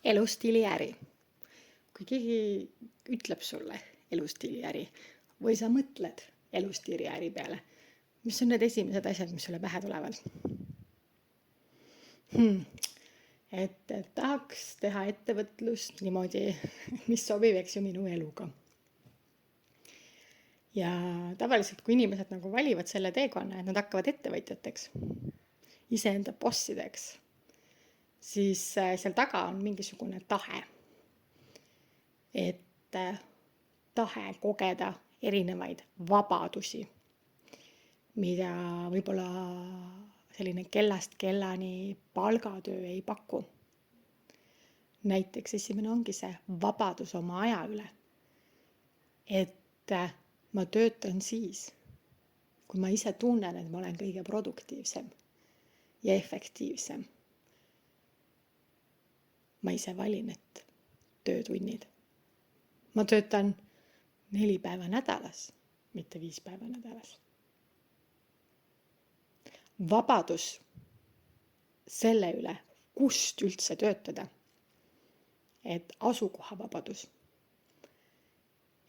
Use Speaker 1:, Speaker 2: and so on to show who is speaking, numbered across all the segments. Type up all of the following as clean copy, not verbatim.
Speaker 1: Elustiiliäri. Kui keegi ütleb sulle elustiiliäri või sa mõtled elustiiliäri peale, mis on need esimesed asjad, mis sulle pähe tulevad? Et tahaks teha ettevõtlust niimoodi, mis sobib, eks ju, minu eluga. Ja tavaliselt, kui inimesed nagu valivad selle teekonna, et nad hakkavad ettevõtjateks, iseenda bossideks, siis seal taga on mingisugune tahe. Et tahe kogeda erinevaid vabadusi, mida võib-olla selline kellast kellani palgatöö ei paku. Näiteks esimene ongi see vabadus oma aja üle. Et ma töötan siis, kui ma ise tunnen, et ma olen kõige produktiivsem ja efektiivsem. Ma ise valin need töötunnid. Ma töötan 4 päeva nädalas, mitte 5 päeva nädalas. Vabadus selle üle, kust üldse töötada. Et asukohavabadus.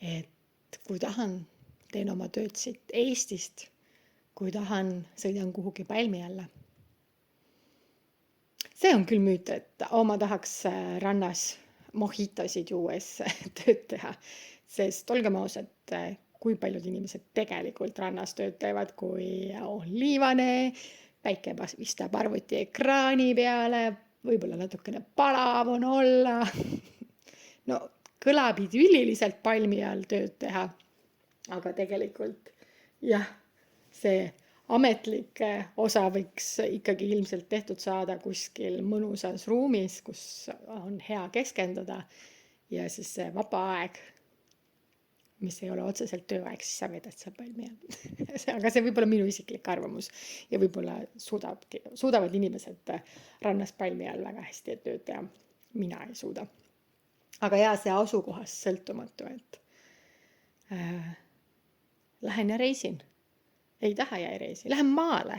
Speaker 1: Et kui tahan, teen oma tööd siit Eestist, kui tahan, sõidan kuhugi palmi alla. See on küll müüt, et ma tahaks rannas mojitosid juues tööd teha, sest olgem ausad, kui paljud inimesed tegelikult rannas tööd teevad, kui on liivane, päike vistab arvuti ekraani peale, võib-olla natukene palav on olla. No kõlab idülliliselt palmi all tööd teha, aga tegelikult jah, see ametlik osa võiks ikkagi ilmselt tehtud saada kuskil mõnusas ruumis, kus on hea keskenduda ja siis see vaba aeg, mis ei ole otseselt tööaeg, siis sa vedad seal palmi all. Aga see võib olla minu isiklik arvamus ja võib-olla suudavad inimesed rannas palmi all väga hästi tööd teha. Mina ei suuda. Aga jaa, see asukohast sõltumatu, et lähen ja reisin. Ei taha ja ei reisi. Lähen maale,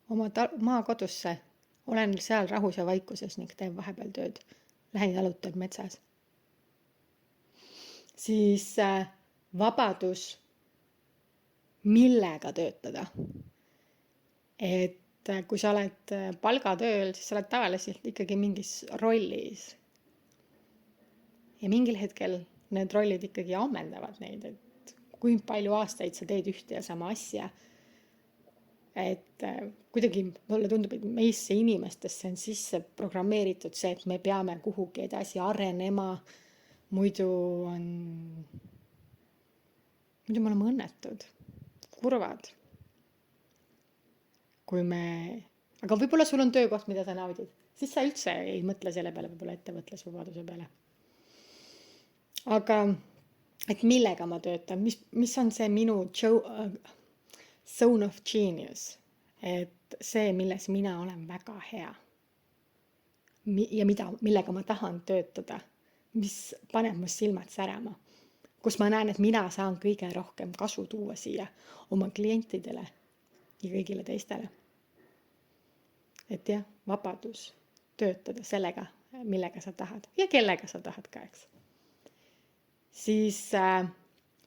Speaker 1: oma maakodusse. Olen seal rahus ja vaikuses ning teen vahepeal tööd. Lähen jalutan metsas. Siis vabadus, millega töötada. Et kui sa oled palgatööl, siis sa oled tavaliselt ikkagi mingis rollis. Ja mingil hetkel need rollid ikkagi ammendavad neid, et kui palju aastaid sa teed ühte ja sama asja. Et kuidagi mulle tundub, et meisse inimestesse on sisse programmeeritud see, et me peame kuhugi edasi arenema. Muidu me oleme õnnetud, kurvad. Aga võib-olla sul on töökoht, mida sa naudid. Siis sa üldse ei mõtle selle peale, võib-olla ettevõtlusvabaduse peale. Aga et millega ma töötan, mis on see minu zone of genius, et see, milles mina olen väga hea ja millega ma tahan töötada, mis paneb mu silmad särama, kus ma näen, et mina saan kõige rohkem kasu tuua siia oma klientidele ja kõigile teistele. Et jah, vabadus töötada sellega, millega sa tahad ja kellega sa tahad ka, eks. Siis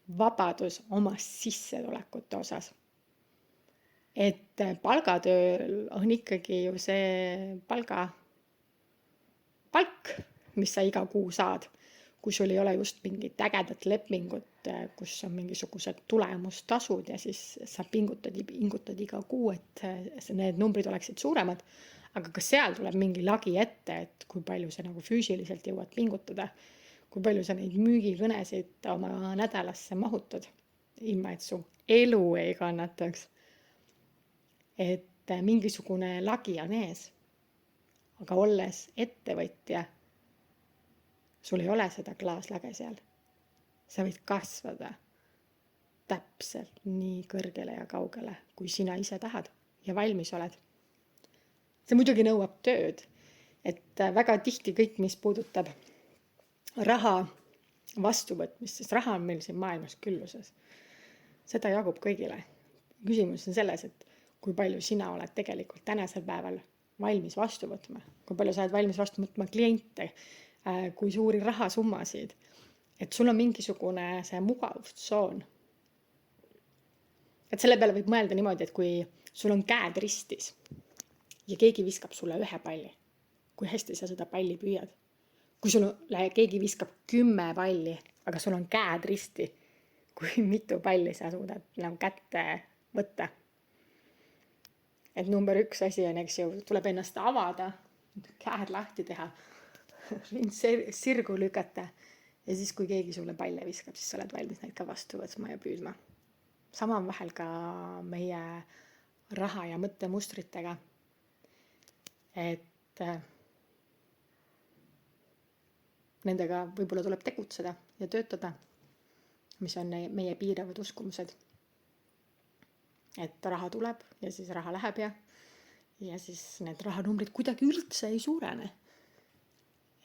Speaker 1: vabadus oma sissetulekute osas. Et palgatööl on ikkagi ju see palk, mis sa iga kuu saad, kui sul ei ole just mingit ägedat lepingut, kus on mingisugused tulemustasud ja siis sa pingutad iga kuu, et need numbrid oleksid suuremad, aga ka seal tuleb mingi lagi ette, et kui palju sa nagu füüsiliselt jõuad pingutada, kui palju sa neid müügikõnesid oma nädalasse mahutad, ilma et su elu ei kannataks. Et mingisugune lagi on ees, aga olles ettevõtja, sul ei ole seda klaaslage seal. Sa võid kasvada täpselt nii kõrgele ja kaugele, kui sina ise tahad ja valmis oled. See muidugi nõuab tööd, et väga tihti kõik, mis puudutab raha vastuvõtmist, sest raha on meil siin maailmas külluses. Seda jagub kõigile. Küsimus on selles, et kui palju sina oled tegelikult tänasel päeval valmis vastu võtma, kui palju sa oled valmis vastu võtma kliente, kui suuri rahasummasid, et sul on mingisugune see mugavustsoon. Et selle peale võib mõelda niimoodi, et kui sul on käed ristis ja keegi viskab sulle 1 palli, kui hästi sa seda palli püüad. Kui keegi viskab 10 palli, aga sul on käed risti, kui mitu palli sa suudad nagu kätte võtta. Et number 1 asi on, eks ju, tuleb ennast avada, käed lahti teha, sirgu lükata ja siis, kui keegi sulle palle viskab, siis sa oled valmis neid ka vastu võtma ja püüdma. Sama on vahel ka meie raha ja mõttemustritega, et nendega võib-olla tuleb tegutseda ja töötada, mis on meie piiravad uskumused. Et raha tuleb ja siis raha läheb ja siis need rahanumbrid kuidagi üldse ei suurene.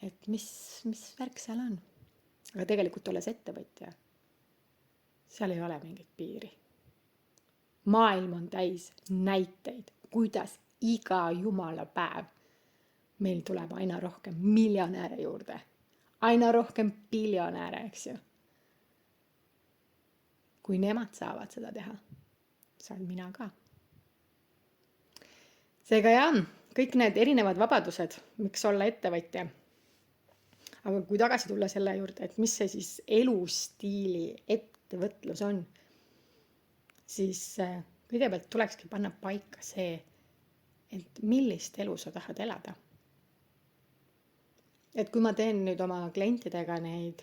Speaker 1: Et mis värk seal on? Aga tegelikult olles ettevõtja, seal ei ole mingit piiri. Maailm on täis näiteid, kuidas iga jumala päev meil tuleb aina rohkem miljonäre juurde. Aina rohkem biljonäre, eks ju. Kui nemad saavad seda teha, saan mina ka. Seega jah, kõik need erinevad vabadused, miks olla ettevõtja. Aga kui tagasi tulla selle juurde, et mis see siis elustiili ettevõtlus on, siis kõigepealt tulekski panna paika see, et millist elu sa tahad elada. Et kui ma teen nüüd oma klientidega neid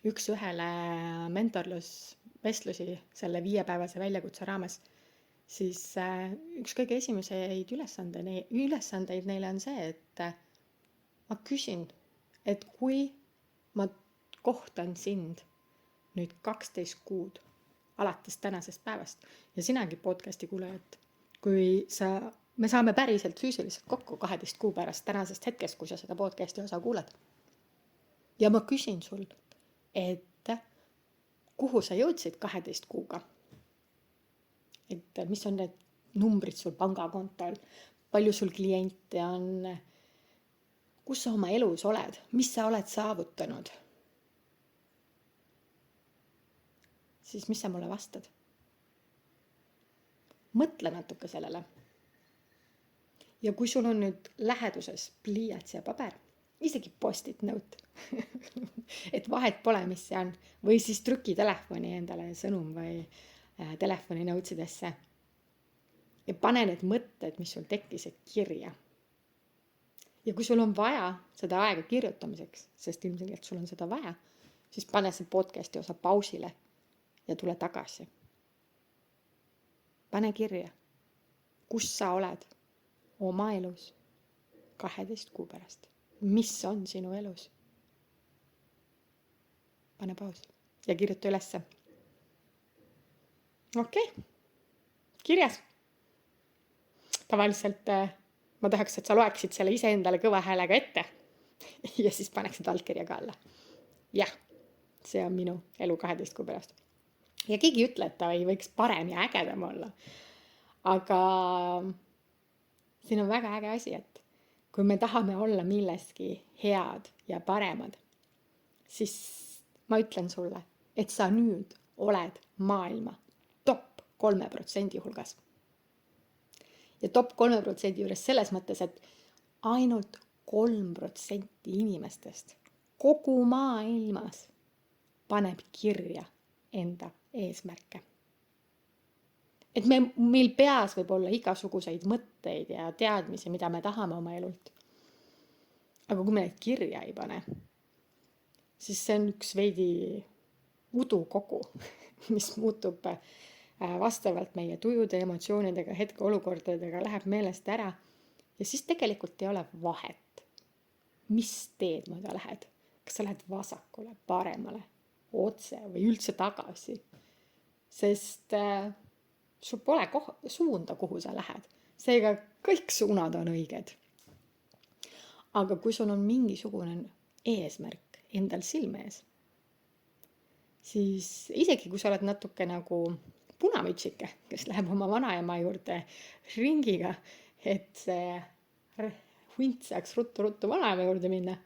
Speaker 1: 1-1 mentorlusvestlusi selle 5-päevase väljakutse raames, siis üks kõige esimeseid ülesandeid neile on see, et ma küsin, et kui ma kohtan sind nüüd 12 kuud alates tänasest päevast ja sinagi podcasti kuulajad, kui me saame päriselt füüsiliselt kokku 12 kuu pärast tänasest hetkest, kui sa seda podcasti osa kuulad. Ja ma küsin sul, et kuhu sa jõudsid 12 kuuga? Et mis on need numbrid sul pangakontol, palju sul kliente on, kus sa oma elus oled, mis sa oled saavutanud? Siis mis sa mulle vastad? Mõtle natuke sellele. Ja kui sul on nüüd läheduses pliiats ja paber, isegi post-it note, et vahet pole, mis see on, või siis trüki telefoni endale sõnum või telefoni notesidesse ja pane need mõtted, mis sul tekkisid kirja. Ja kui sul on vaja seda aega kirjutamiseks, sest ilmselgelt sul on seda vaja, siis pane see podcasti osa pausile ja tule tagasi. Pane kirja, kus sa oled oma elus 12 kuu pärast. Mis on sinu elus? Pane paus ja kirjuta ülesse. Okei, kirjas. Tavaliselt ma tahaks, et sa loeksid selle iseendale kõva häälega ette ja siis paneksid allkirjaga alla. Jah, see on minu elu 12 kuu pärast. Ja keegi ütle, et ta ei võiks parem ja ägedam olla. Aga siin on väga äge asi, et kui me tahame olla milleski head ja paremad, siis ma ütlen sulle, et sa nüüd oled maailma top 3% hulgas. Ja top 3% juures selles mõttes, et ainult 3% inimestest kogu maailmas paneb kirja enda eesmärke. Et meil peas võib olla igasuguseid mõtteid ja teadmisi, mida me tahame oma elult. Aga kui me neid kirja ei pane, siis see on üks veidi udukogu, mis muutub vastavalt meie tujude, emotsioonidega, hetkeolukordadega, läheb meelest ära. Ja siis tegelikult ei ole vahet, mis teed mööda lähed. Kas sa lähed vasakule, paremale, otse või üldse tagasi. Sest sul pole suunda, kuhu sa lähed. Seega kõik suunad on õiged. Aga kui sul on mingisugune eesmärk endal silme ees, siis isegi kui sa oled natuke nagu punamütsike, kes läheb oma vanaema juurde ringiga et see hunt saaks ruttu-ruttu vanaema juurde minna,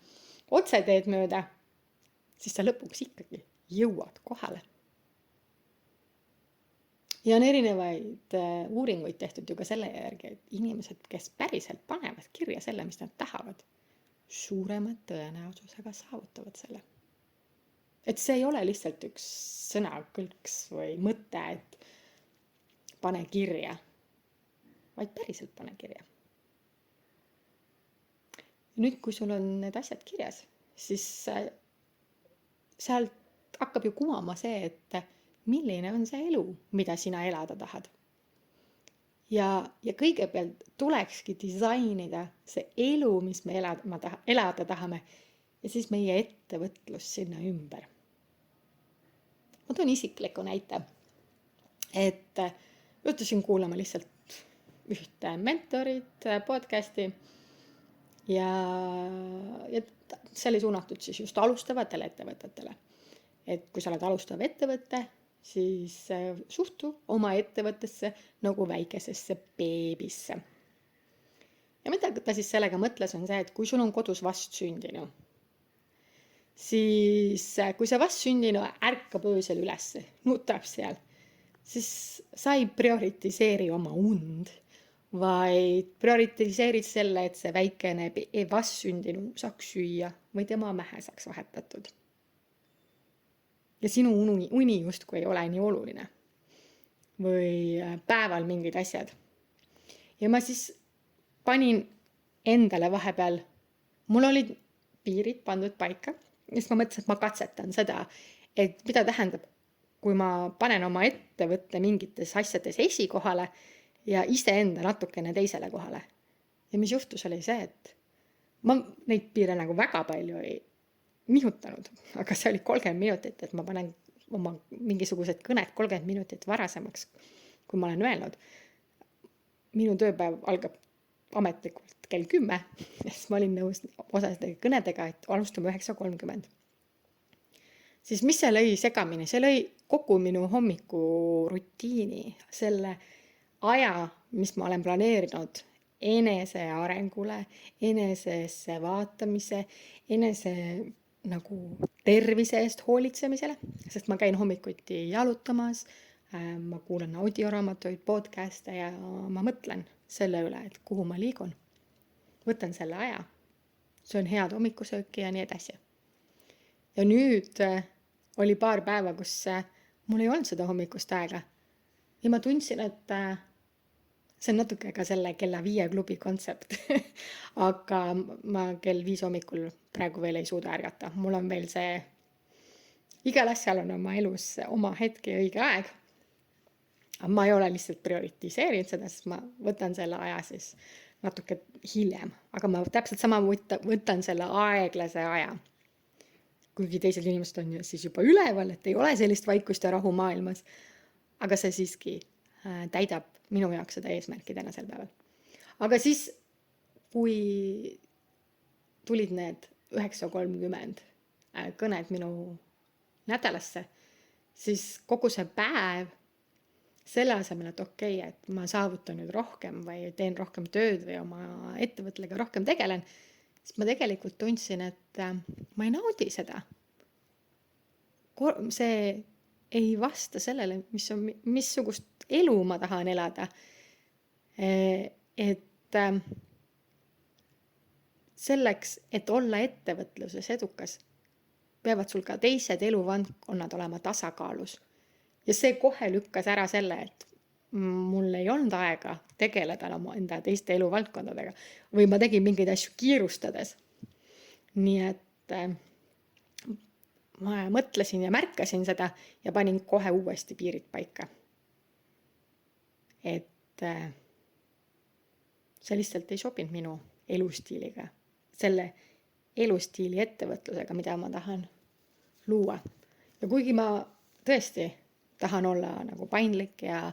Speaker 1: otseteed mööda, siis sa lõpuks ikkagi jõuad kohale. Ja on erinevaid uuringuid tehtud ju ka selle järgi, et inimesed, kes päriselt panevad kirja selle, mis nad tahavad, suurema tõenäosusega saavutavad selle. Et see ei ole lihtsalt üks sõnakõlks või mõte, et pane kirja, vaid päriselt pane kirja. Nüüd, kui sul on need asjad kirjas, siis sealt hakkab ju kumama see, et milline on see elu, mida sina elada tahad. Ja kõigepealt tulekski disainida see elu, mis me elada tahame, ja siis meie ettevõtlus sinna ümber. Ma toon isikliku näite, et juhtusin kuulama lihtsalt ühte mentorit podcasti ja see oli suunatud siis just alustavatele ettevõtetele. Et kui sa oled alustav ettevõte, siis suhtu oma ettevõttesse nagu väikesesse beebisse. Ja mida ta siis sellega mõtles on see, et kui sul on kodus vastsündinu, siis kui see vastsündinu ärkab öösel üles, nutab seal, siis sa ei prioritiseeri oma und, vaid prioritiseerid selle, et see väikene vastsündinu saaks süüa või tema mähe saaks vahetatud. Ja sinu uni justkui ei ole nii oluline. Või päeval mingid asjad. Ja ma siis panin endale vahepeal, mul olid piirid pandud paika, ja siis ma mõtlesin, et ma katsetan seda, et mida tähendab, kui ma panen oma ettevõtte mingites asjades esikohale ja iseenda natukene teisele kohale. Ja mis juhtus oli see, et ma neid piire nagu väga palju ei nihutanud, aga see oli 30 minutit, et ma panen oma mingisugused kõned 30 minutit varasemaks, kui ma olen öelnud. Minu tööpäev algab ametlikult kell 10, siis ma olin nõus osade kõnedega, et alustame 9:30. Siis mis see lõi segamini? See lõi kogu minu hommikurutiini, selle aja, mis ma olen planeerinud enese arengule, enesesse vaatamise, enese nagu tervise eest hoolitsemisele, sest ma käin hommikuti jalutamas, ma kuulan audioraamatuid, podcast'e ja ma mõtlen selle üle, et kuhu ma liigun. Võtan selle aja, söön head hommikusööki ja nii edasi. Ja nüüd oli paar päeva, kus mul ei olnud seda hommikust aega. Ja ma tundsin, et see on natuke ka selle kella 5 klubi kontsept, aga ma kell 5 hommikul praegu veel ei suuda ärgata. Mul on veel see, igal asjal on oma elus oma hetk ja õige aeg. Ma ei ole lihtsalt prioritiseerinud seda, sest ma võtan selle aja siis natuke hiljem. Aga ma täpselt sama võtan selle aeglase aja. Kuigi teised inimesed on siis juba üleval, et ei ole sellist vaikust ja rahu maailmas. Aga see siiski täidab minu jaoks seda eesmärki tänasel päeval. Aga siis, kui tulid need 9:30 kõned minu nädalasse, siis kogu see päev, selle asemel, et okei, et ma saavutan nüüd rohkem või teen rohkem tööd või oma ettevõtlega rohkem tegelen, siis ma tegelikult tundsin, et ma ei naudi seda. See ei vasta sellele, missugust elu ma tahan elada. Et selleks, et olla ettevõtluses edukas, peavad sul ka teised eluvaldkonnad olema tasakaalus. Ja see kohe lükkas ära selle, et mul ei olnud aega tegeleda enda teiste eluvaldkondadega või ma tegin mingeid asju kiirustades. Nii et ma mõtlesin ja märkasin seda ja panin kohe uuesti piirid paika. Et see lihtsalt ei sobinud minu elustiiliga, selle elustiili ettevõtlusega, mida ma tahan luua. Ja kuigi ma tõesti tahan olla nagu paindlik ja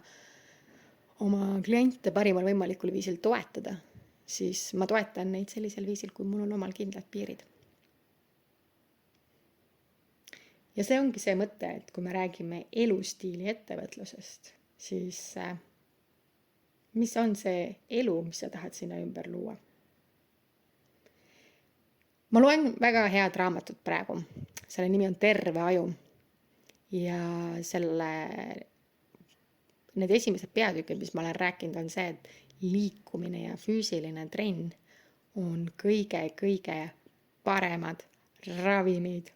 Speaker 1: oma kliente parimal võimalikul viisil toetada, siis ma toetan neid sellisel viisil, kui mul on omal kindlad piirid. Ja see ongi see mõte, et kui me räägime elustiili ettevõtlusest, siis mis on see elu, mis sa tahad sinna ümber luua. Ma loen väga head raamatut praegu, selle nimi on Terve aju ja need esimesed peatükid, mis ma olen rääkinud, on see, et liikumine ja füüsiline trenn on kõige paremad ravimid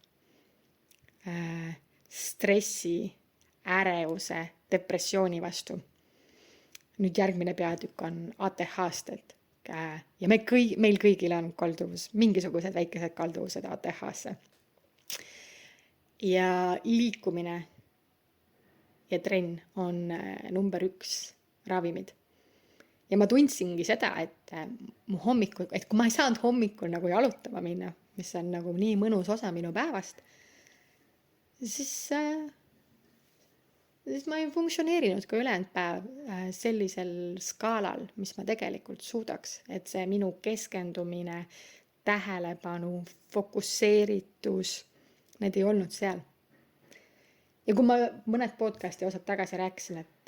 Speaker 1: stressi, ärevuse, depressiooni vastu. Nüüd järgmine peatükk on ATH-st, ja meil kõigil on kalduvus, mingisugused väikesed kalduvused ATH-sse. Ja liikumine ja trenn on number 1 ravimid. Ja ma tundsingi seda, et kui ma ei saanud hommikul nagu jalutama minna, mis on nagu nii mõnus osa minu päevast, siis ma ei funktsioneerinud ka ülejäänud päev sellisel skaalal, mis ma tegelikult suudaks, et see minu keskendumine, tähelepanu, fokusseeritus, need ei olnud seal. Ja kui ma mõned podcasti osad tagasi rääkisin, et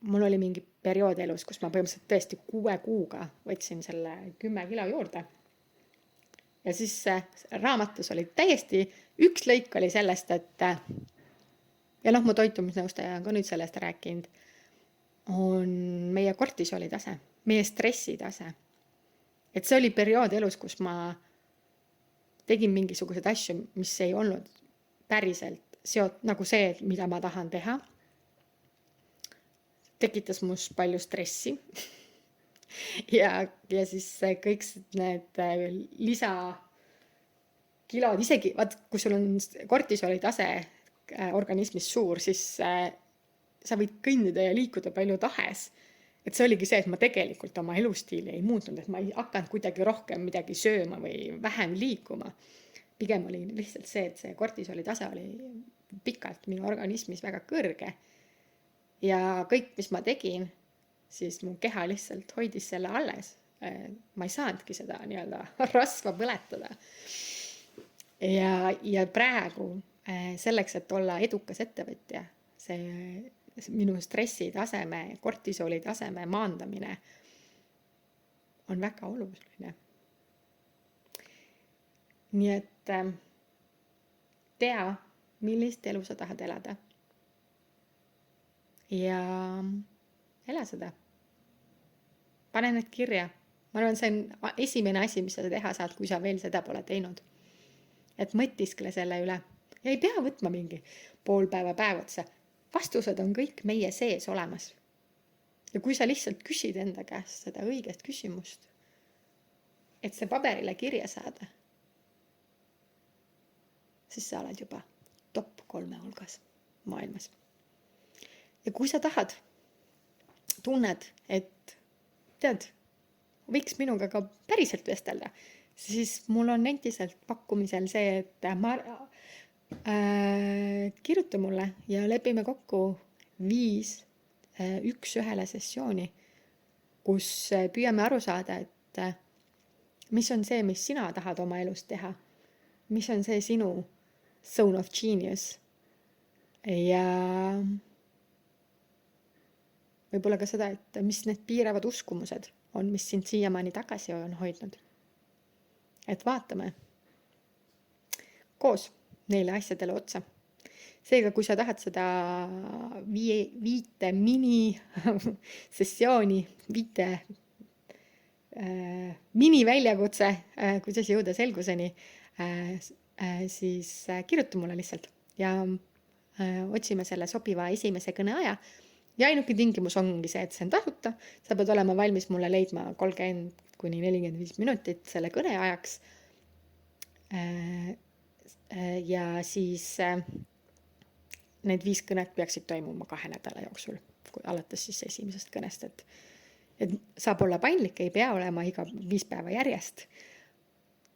Speaker 1: mul oli mingi periood elus, kus ma põhimõtteliselt tõesti 6 kuuga võtsin selle 10 kilo juurde. Ja siis raamatus oli täiesti üks lõik oli sellest, et ja mu toitumisnõustaja on ka nüüd sellest rääkinud, on meie kortisoli tase, meie stressi tase. Et see oli periood elus, kus ma tegin mingisuguseid asju, mis ei olnud päriselt nagu see, mida ma tahan teha. Tekitas must palju stressi ja siis kõik need lisakilod, isegi kui sul on kortisoli tase organismis suur, siis sa võid kõndida ja liikuda palju tahes. Et see oligi see, et ma tegelikult oma elustiili ei muutnud, et ma ei hakanud kuidagi rohkem midagi sööma või vähem liikuma. Pigem oli lihtsalt see, et see kortisoli tase oli pikalt minu organismis väga kõrge. Ja kõik, mis ma tegin, siis mu keha lihtsalt hoidis selle alles. Ma ei saanudki seda nii-öelda rasva põletada. Ja praegu selleks, et olla edukas ettevõtja, see minu stressi taseme, kortisoli taseme maandamine on väga oluline. Nii et tea, millist elu sa tahad elada. Ja ela seda. Pane need kirja. Ma arvan, see on esimene asi, mis sa teha saad, kui sa veel seda pole teinud. Et mõtiskle selle üle. Ja ei pea võtma mingi pool päev otsa. Vastused on kõik meie sees olemas. Ja kui sa lihtsalt küsid enda käest seda õigest küsimust, et see paberile kirja saada, siis sa oled juba top 3 hulgas maailmas. Ja kui sa tahad, tunned, et tead, võiks minuga ka päriselt vestelda, siis mul on endiselt pakkumisel see, et kirjuta mulle ja lepime kokku 5 1-1 sessiooni, kus püüame aru saada, et mis on see, mis sina tahad oma elus teha, mis on see sinu zone of genius ja võib-olla ka seda, et mis need piiravad uskumused on, mis sind siiamaani tagasi on hoidnud. Et vaatame koos neile asjadele otsa. Seega, kui sa tahad seda 5 mini sessiooni, 5 mini väljakutse, kuidas jõuda selguseni, siis kirjuta mulle lihtsalt ja otsime selle sobiva esimese kõne aja. Ja ainuke tingimus ongi see, et see on tasuta. Sa pead olema valmis mulle leidma 30–45 minutit selle kõne ajaks. Ja siis need 5 kõnet peaksid toimuma 2 nädala jooksul, alates siis esimesest kõnest. Et saab olla paindlik, ei pea olema iga 5 päeva järjest.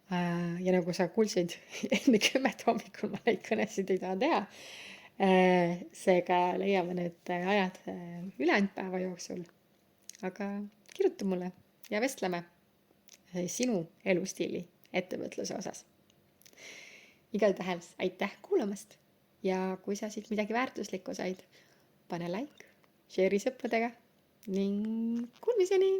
Speaker 1: Ja nagu sa kuulsid, enne 10 hommikul ma neid kõnesid ei taha teha. Seega leiame need ajad ülejäänud päeva jooksul. Aga kirjuta mulle ja vestleme sinu elustiili ettevõtluse osas. Igatahes aitäh kuulamast ja kui sa siit midagi väärtuslikku said, pane like, share'i sõpradega ning kuulmiseni!